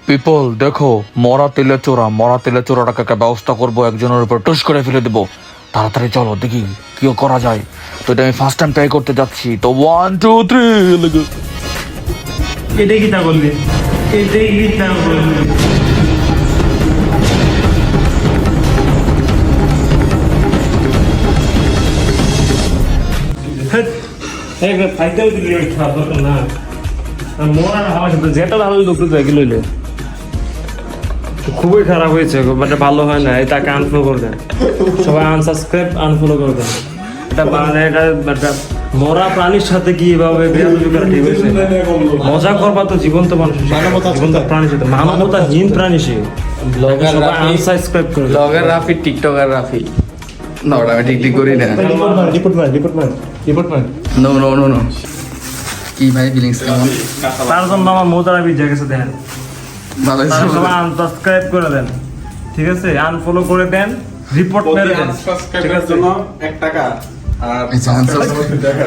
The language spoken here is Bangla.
পিপল দেখো, মরা তেলে চোরাটাকে একটা ব্যবস্থা করবো, একজনের উপর টুস করে ফেলে দেবো। তাড়াতাড়ি চলো দেখি কি করা যায়। তো এটা আমি ফার্স্ট টাইম ট্রাই করতে যাচ্ছি। তো 1 2 3 এটাই কি তা বললি? এটাই কি তা বললি? ফাইদাও দিলি ওই খারাপ দরকার না। মোরা আমার সাথে যেটা ভালো দুপুরে যাই লইলে খুবই খারাপ হয়েছে, মানে ভালো হয় না। তাকে আনফলো করে দেন, সবাই আনসাবস্ক্রাইব আনফলো করে দেন। এটা মানে এটা মরা প্রাণীর সাথে কি এভাবে বেয়াদবি করা ঠিক হয়েছে? মজা করবা তো জীবন্ত মানুষ, জীবন্ত প্রাণীর সাথে, মানবতাহীন প্রাণী সে। সবাই আনসাবস্ক্রাইব করে দেন। Blogger Rafi, tiktoker Rafi. না ওটা আমি ঠিক করি না। Report no no no no. কি ভাই ফিলিংস কেমন? তার জন্য আমার মোতারা ভিজে গেছে, দেখেন। ভালো তারা সবাই আনসাবস্ক্রাইব করে দেন, ঠিক আছে? আনফলো করে দেন, রিপোর্ট মেরে দেন, ঠিক আছে? 1 টাকা আর আচ্ছা, unsubscribe। টাকা